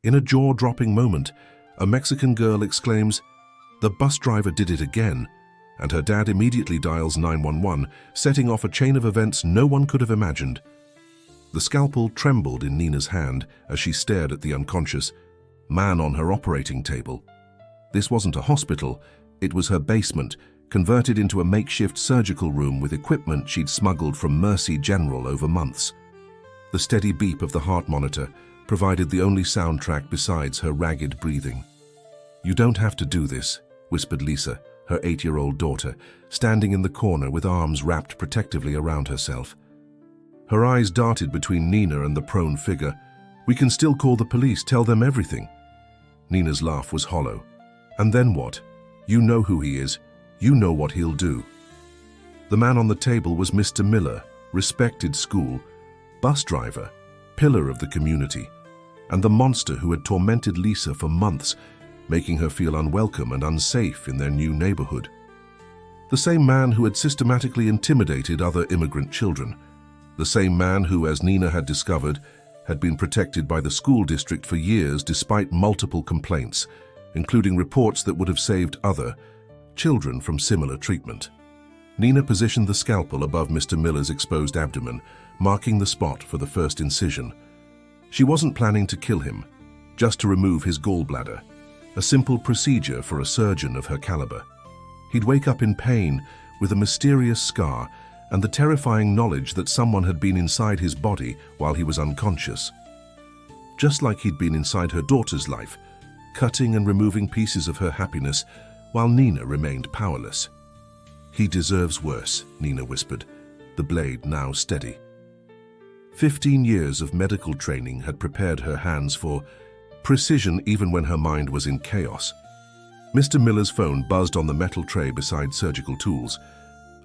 In a jaw-dropping moment, a Mexican girl exclaims, "The bus driver did it again," and her dad immediately dials 911, setting off a chain of events no one could have imagined. The scalpel trembled in Nina's hand as she stared at the unconscious man on her operating table. This wasn't a hospital, it was her basement, converted into a makeshift surgical room with equipment she'd smuggled from Mercy General over months. The steady beep of the heart monitor provided the only soundtrack besides her ragged breathing. "You don't have to do this," whispered Lisa, her 8-year-old daughter, standing in the corner with arms wrapped protectively around herself. Her eyes darted between Nina and the prone figure. "We can still call the police, tell them everything." Nina's laugh was hollow. "And then what? You know who he is. You know what he'll do." The man on the table was Mr. Miller, respected school, bus driver, pillar of the community, and the monster who had tormented Lisa for months, making her feel unwelcome and unsafe in their new neighborhood. The same man who had systematically intimidated other immigrant children. The same man who, as Nina had discovered, had been protected by the school district for years despite multiple complaints, including reports that would have saved other children from similar treatment. Nina positioned the scalpel above Mr. Miller's exposed abdomen, marking the spot for the first incision. She wasn't planning to kill him, just to remove his gallbladder, a simple procedure for a surgeon of her caliber. He'd wake up in pain with a mysterious scar and the terrifying knowledge that someone had been inside his body while he was unconscious. Just like he'd been inside her daughter's life, cutting and removing pieces of her happiness while Nina remained powerless. "He deserves worse," Nina whispered, the blade now steady. 15 years of medical training had prepared her hands for precision even when her mind was in chaos. Mr. Miller's phone buzzed on the metal tray beside surgical tools.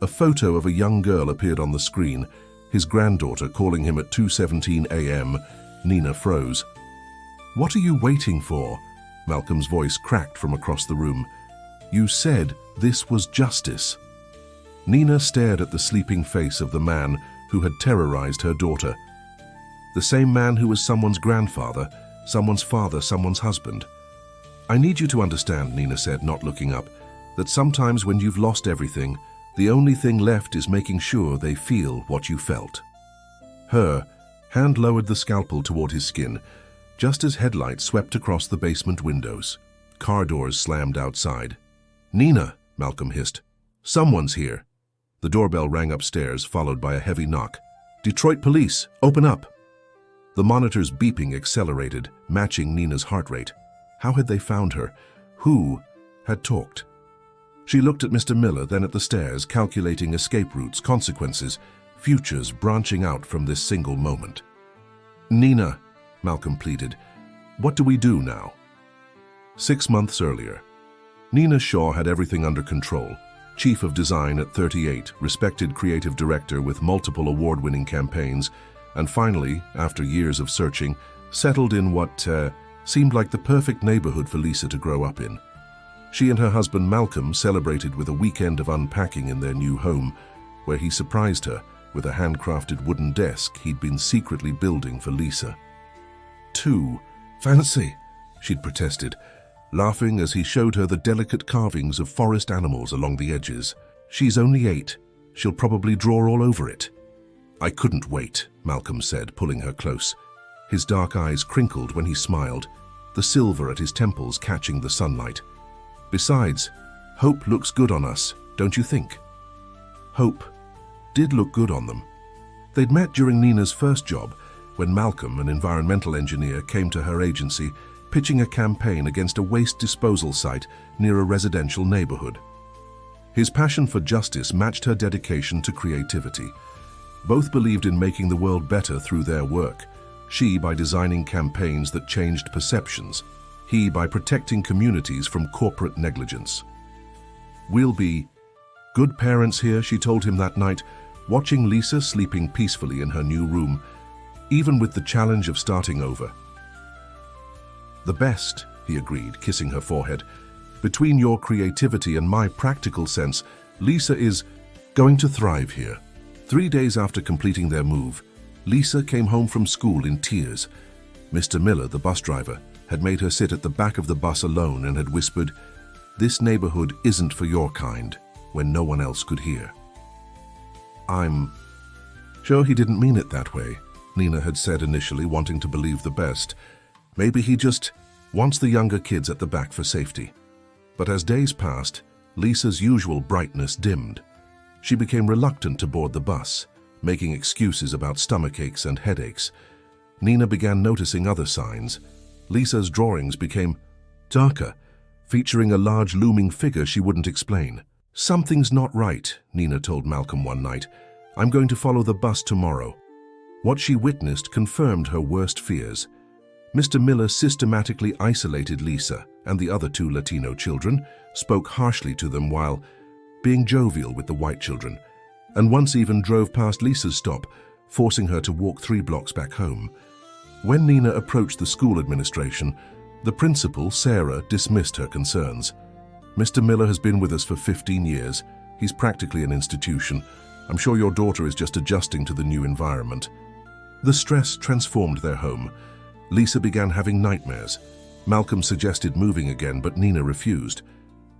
A photo of a young girl appeared on the screen, his granddaughter calling him at 2:17 a.m. Nina froze. "What are you waiting for?" Malcolm's voice cracked from across the room. "You said this was justice." Nina stared at the sleeping face of the man who had terrorized her daughter. The same man who was someone's grandfather, someone's father, someone's husband. "I need you to understand," Nina said, not looking up, "that sometimes when you've lost everything, the only thing left is making sure they feel what you felt." Her hand lowered the scalpel toward his skin, just as headlights swept across the basement windows. Car doors slammed outside. "Nina," Malcolm hissed. "Someone's here." The doorbell rang upstairs, followed by a heavy knock. "Detroit police, open up." The monitor's beeping accelerated, matching Nina's heart rate. How had they found her? Who had talked? She looked at Mr. Miller, then at the stairs, calculating escape routes, consequences, futures branching out from this single moment. "Nina," Malcolm pleaded, "what do we do now?" 6 months earlier, Nina Shaw had everything under control. Chief of design at 38, respected creative director with multiple award-winning campaigns, and finally, after years of searching, settled in what seemed like the perfect neighborhood for Lisa to grow up in. She and her husband Malcolm celebrated with a weekend of unpacking in their new home, where he surprised her with a handcrafted wooden desk he'd been secretly building for Lisa. "Too fancy," she'd protested, laughing as he showed her the delicate carvings of forest animals along the edges. "She's only 8. She'll probably draw all over it." "I couldn't wait," Malcolm said, pulling her close. His dark eyes crinkled when he smiled, the silver at his temples catching the sunlight. "Besides, Hope looks good on us, don't you think?" Hope did look good on them. They'd met during Nina's first job, when Malcolm, an environmental engineer, came to her agency, pitching a campaign against a waste disposal site near a residential neighborhood. His passion for justice matched her dedication to creativity. Both believed in making the world better through their work, she by designing campaigns that changed perceptions, he by protecting communities from corporate negligence. "We'll be good parents here," she told him that night, watching Lisa sleeping peacefully in her new room, even with the challenge of starting over. "The best," he agreed, kissing her forehead. "Between your creativity and my practical sense, Lisa is going to thrive here." 3 days after completing their move, Lisa came home from school in tears. Mr. Miller, the bus driver, had made her sit at the back of the bus alone and had whispered, "This neighborhood isn't for your kind," when no one else could hear. "I'm sure he didn't mean it that way," Nina had said initially, wanting to believe the best. Maybe he just wants the younger kids at the back for safety. But as days passed, Lisa's usual brightness dimmed. She became reluctant to board the bus, making excuses about stomachaches and headaches. Nina began noticing other signs. Lisa's drawings became darker, featuring a large looming figure she wouldn't explain. "Something's not right," Nina told Malcolm one night. "I'm going to follow the bus tomorrow." What she witnessed confirmed her worst fears. Mr. Miller systematically isolated Lisa and the other 2 Latino children, spoke harshly to them while being jovial with the white children, and once even drove past Lisa's stop, forcing her to walk 3 blocks back home. When Nina approached the school administration, the principal, Sarah, dismissed her concerns. "Mr. Miller has been with us for 15 years. He's practically an institution. I'm sure your daughter is just adjusting to the new environment." The stress transformed their home. Lisa began having nightmares. Malcolm suggested moving again, but Nina refused.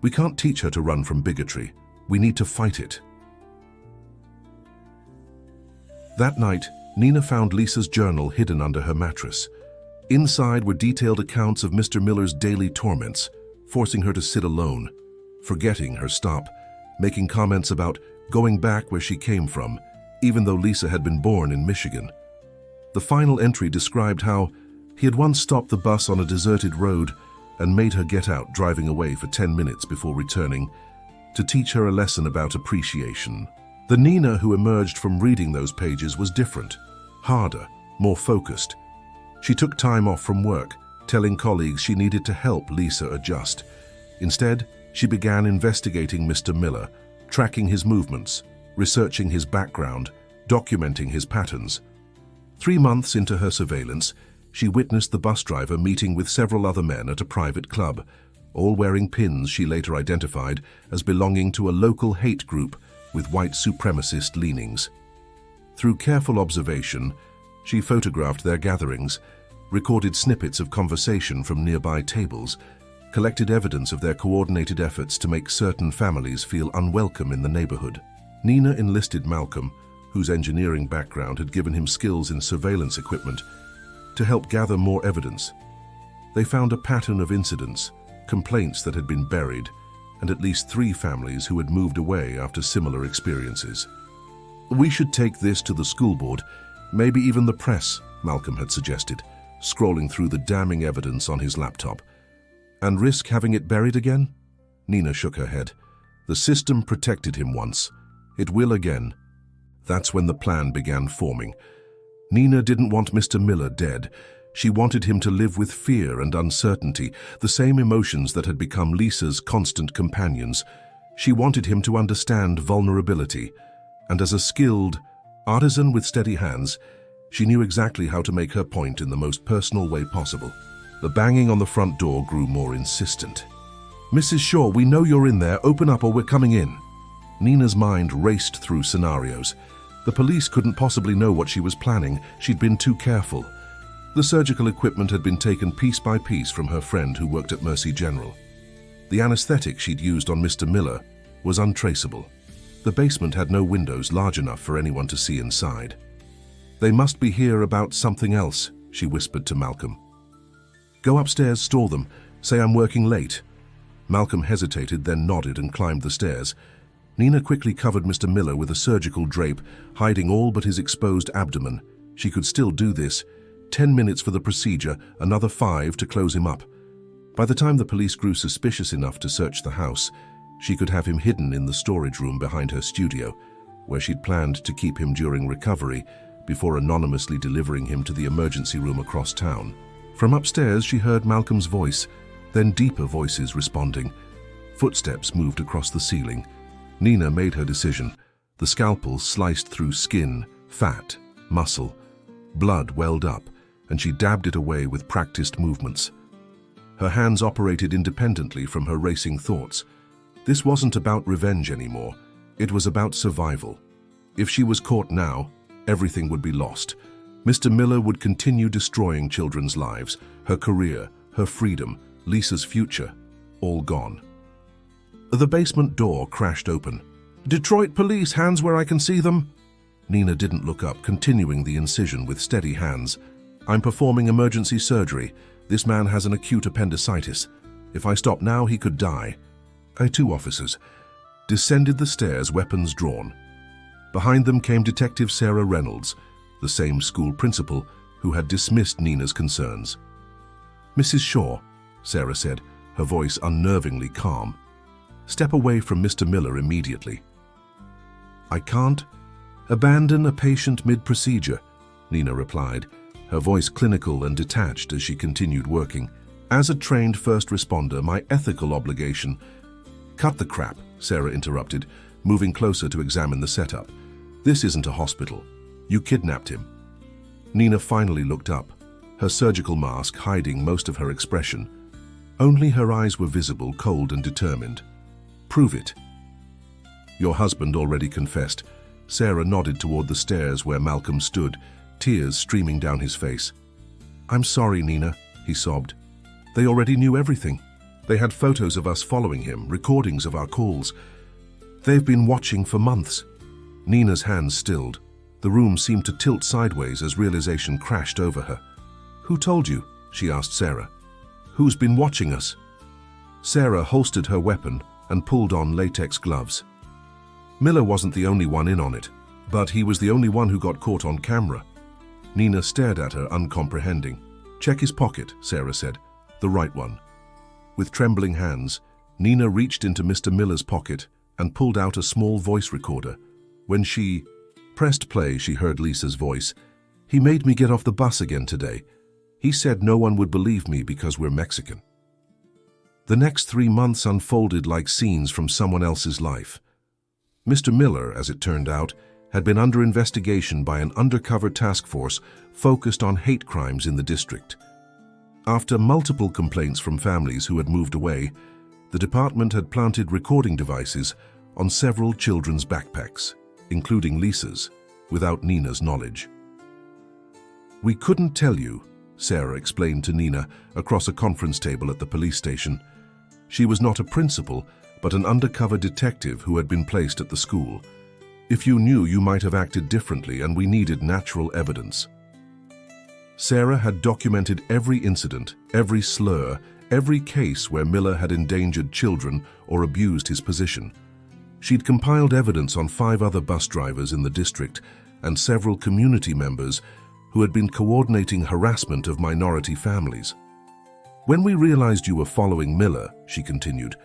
"We can't teach her to run from bigotry. We need to fight it." That night, Nina found Lisa's journal hidden under her mattress. Inside were detailed accounts of Mr. Miller's daily torments, forcing her to sit alone, forgetting her stop, making comments about going back where she came from, even though Lisa had been born in Michigan. The final entry described how he had once stopped the bus on a deserted road and made her get out, driving away for 10 minutes before returning, to teach her a lesson about appreciation. The Nina who emerged from reading those pages was different, harder, more focused. She took time off from work, telling colleagues she needed to help Lisa adjust. Instead, she began investigating Mr. Miller, tracking his movements, researching his background, documenting his patterns. 3 months into her surveillance, she witnessed the bus driver meeting with several other men at a private club, all wearing pins she later identified as belonging to a local hate group with white supremacist leanings. Through careful observation, she photographed their gatherings, recorded snippets of conversation from nearby tables, collected evidence of their coordinated efforts to make certain families feel unwelcome in the neighborhood. Nina enlisted Malcolm, whose engineering background had given him skills in surveillance equipment, to help gather more evidence. They found a pattern of incidents, complaints that had been buried, and at least 3 families who had moved away after similar experiences. "We should take this to the school board, maybe even the press," Malcolm had suggested, scrolling through the damning evidence on his laptop. "And risk having it buried again?" Nina shook her head. "The system protected him once. It will again." That's when the plan began forming. Nina didn't want Mr. Miller dead. She wanted him to live with fear and uncertainty, the same emotions that had become Lisa's constant companions. She wanted him to understand vulnerability, and as a skilled artisan with steady hands, she knew exactly how to make her point in the most personal way possible. The banging on the front door grew more insistent. "Mrs. Shaw, we know you're in there. Open up or we're coming in." Nina's mind raced through scenarios. The police couldn't possibly know what she was planning. She'd been too careful. The surgical equipment had been taken piece by piece from her friend who worked at Mercy General. The anesthetic she'd used on Mr. Miller was untraceable. The basement had no windows large enough for anyone to see inside. "They must be here about something else," she whispered to Malcolm. "Go upstairs, stall them. Say I'm working late." Malcolm hesitated, then nodded and climbed the stairs. Nina quickly covered Mr. Miller with a surgical drape, hiding all but his exposed abdomen. She could still do this. 10 minutes for the procedure, another 5 to close him up. By the time the police grew suspicious enough to search the house, she could have him hidden in the storage room behind her studio, where she'd planned to keep him during recovery before anonymously delivering him to the emergency room across town. From upstairs, she heard Malcolm's voice, then deeper voices responding. Footsteps moved across the ceiling. Nina made her decision. The scalpel sliced through skin, fat, muscle. Blood welled up, and she dabbed it away with practiced movements. Her hands operated independently from her racing thoughts. This wasn't about revenge anymore. It was about survival. If she was caught now, everything would be lost. Mr. Miller would continue destroying children's lives, her career, her freedom, Lisa's future, all gone. The basement door crashed open. "Detroit police, hands where I can see them." Nina didn't look up, continuing the incision with steady hands. "I'm performing emergency surgery. This man has an acute appendicitis. If I stop now, he could die." Two officers descended the stairs, weapons drawn. Behind them came Detective Sarah Reynolds, the same school principal who had dismissed Nina's concerns. "Mrs. Shaw," Sarah said, her voice unnervingly calm, "step away from Mr. Miller immediately." "I can't abandon a patient mid-procedure," Nina replied, her voice clinical and detached as she continued working. "As a trained first responder, my ethical obligation—" "Cut the crap," Sarah interrupted, moving closer to examine the setup. "This isn't a hospital. You kidnapped him." Nina finally looked up, her surgical mask hiding most of her expression. Only her eyes were visible, cold and determined. "Prove it." "Your husband already confessed." Sarah nodded toward the stairs where Malcolm stood, tears streaming down his face. "I'm sorry, Nina," he sobbed. "They already knew everything. They had photos of us following him, recordings of our calls. They've been watching for months." Nina's hands stilled. The room seemed to tilt sideways as realization crashed over her. "Who told you?" she asked Sarah. "Who's been watching us?" Sarah holstered her weapon and pulled on latex gloves. "Miller wasn't the only one in on it, but he was the only one who got caught on camera." Nina stared at her, uncomprehending. "Check his pocket," Sarah said. "The right one." With trembling hands, Nina reached into Mr. Miller's pocket and pulled out a small voice recorder. When she pressed play, she heard Lisa's voice. "He made me get off the bus again today. He said no one would believe me because we're Mexican." The next 3 months unfolded like scenes from someone else's life. Mr. Miller, as it turned out, had been under investigation by an undercover task force focused on hate crimes in the district. After multiple complaints from families who had moved away, the department had planted recording devices on several children's backpacks, including Lisa's, without Nina's knowledge. "We couldn't tell you," Sarah explained to Nina across a conference table at the police station. She was not a principal, but an undercover detective who had been placed at the school. "If you knew, you might have acted differently, and we needed natural evidence." Sarah had documented every incident, every slur, every case where Miller had endangered children or abused his position. She'd compiled evidence on 5 other bus drivers in the district and several community members who had been coordinating harassment of minority families. "When we realized you were following Miller," she continued,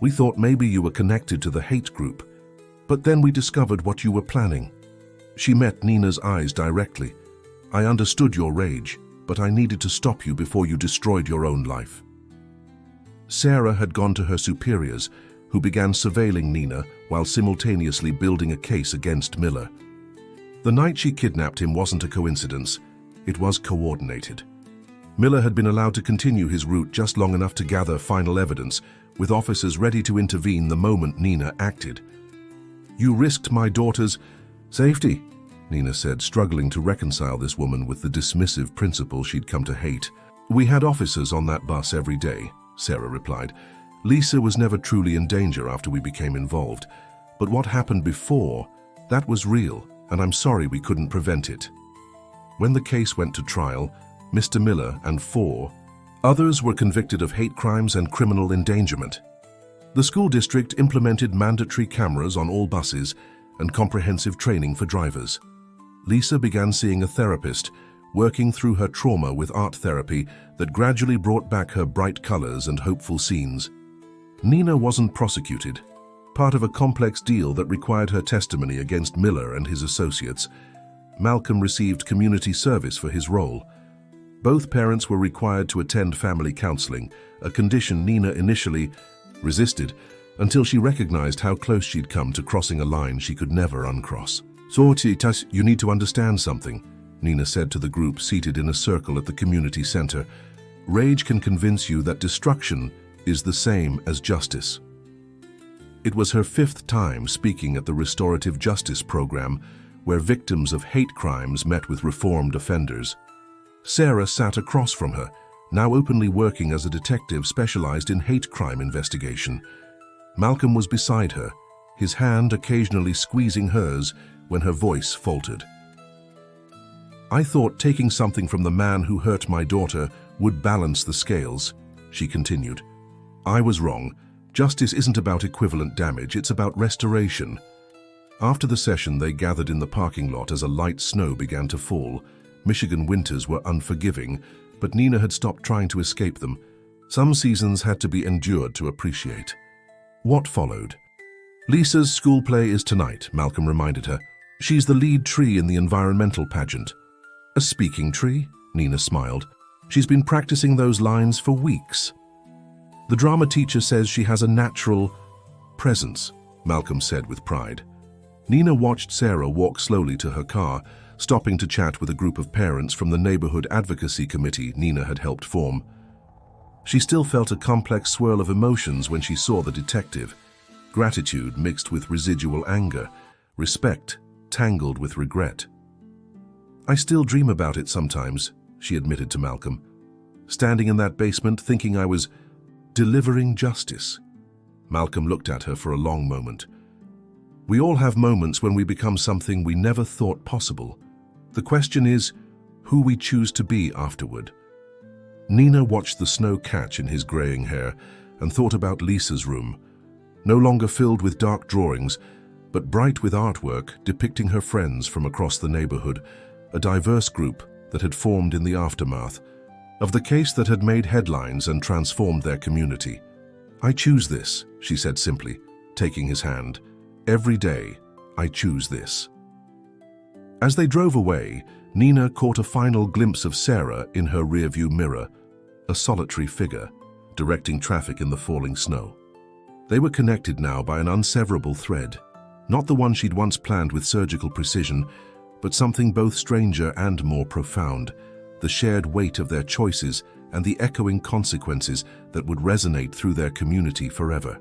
"we thought maybe you were connected to the hate group. But then we discovered what you were planning." She met Nina's eyes directly. "I understood your rage, but I needed to stop you before you destroyed your own life." Sarah had gone to her superiors, who began surveilling Nina while simultaneously building a case against Miller. The night she kidnapped him wasn't a coincidence. It was coordinated. Miller had been allowed to continue his route just long enough to gather final evidence, with officers ready to intervene the moment Nina acted. "You risked my daughter's safety," Nina said, struggling to reconcile this woman with the dismissive principal she'd come to hate. "We had officers on that bus every day," Sarah replied. "Lisa was never truly in danger after we became involved. But what happened before, that was real, and I'm sorry we couldn't prevent it." When the case went to trial, Mr. Miller and 4 others were convicted of hate crimes and criminal endangerment. The school district implemented mandatory cameras on all buses and comprehensive training for drivers. Lisa began seeing a therapist, working through her trauma with art therapy that gradually brought back her bright colors and hopeful scenes. Nina wasn't prosecuted, part of a complex deal that required her testimony against Miller and his associates. Malcolm received community service for his role. Both parents were required to attend family counseling, a condition Nina initially resisted until she recognized how close she'd come to crossing a line she could never uncross. "Sortitas, you need to understand something," Nina said to the group seated in a circle at the community center. "Rage can convince you that destruction is the same as justice." It was her 5th time speaking at the Restorative Justice Program, where victims of hate crimes met with reformed offenders. Sarah sat across from her, now openly working as a detective specialized in hate crime investigation. Malcolm was beside her, his hand occasionally squeezing hers when her voice faltered. "I thought taking something from the man who hurt my daughter would balance the scales," she continued. "I was wrong. Justice isn't about equivalent damage, it's about restoration." After the session, they gathered in the parking lot as a light snow began to fall. Michigan winters were unforgiving, but Nina had stopped trying to escape them. Some seasons had to be endured to appreciate. What followed? "Lisa's school play is tonight," Malcolm reminded her. "She's the lead tree in the environmental pageant." "A speaking tree?" Nina smiled. "She's been practicing those lines for weeks." "The drama teacher says she has a natural presence," Malcolm said with pride. Nina watched Sarah walk slowly to her car, stopping to chat with a group of parents from the neighborhood advocacy committee Nina had helped form. She still felt a complex swirl of emotions when she saw the detective. Gratitude mixed with residual anger, respect tangled with regret. "I still dream about it sometimes," she admitted to Malcolm. "Standing in that basement thinking I was delivering justice." Malcolm looked at her for a long moment. "We all have moments when we become something we never thought possible. The question is who we choose to be afterward." Nina watched the snow catch in his graying hair and thought about Lisa's room, no longer filled with dark drawings, but bright with artwork depicting her friends from across the neighborhood, a diverse group that had formed in the aftermath of the case that had made headlines and transformed their community. "I choose this," she said simply, taking his hand. "Every day, I choose this." As they drove away, Nina caught a final glimpse of Sarah in her rearview mirror, a solitary figure, directing traffic in the falling snow. They were connected now by an unseverable thread, not the one she'd once planned with surgical precision, but something both stranger and more profound, the shared weight of their choices and the echoing consequences that would resonate through their community forever.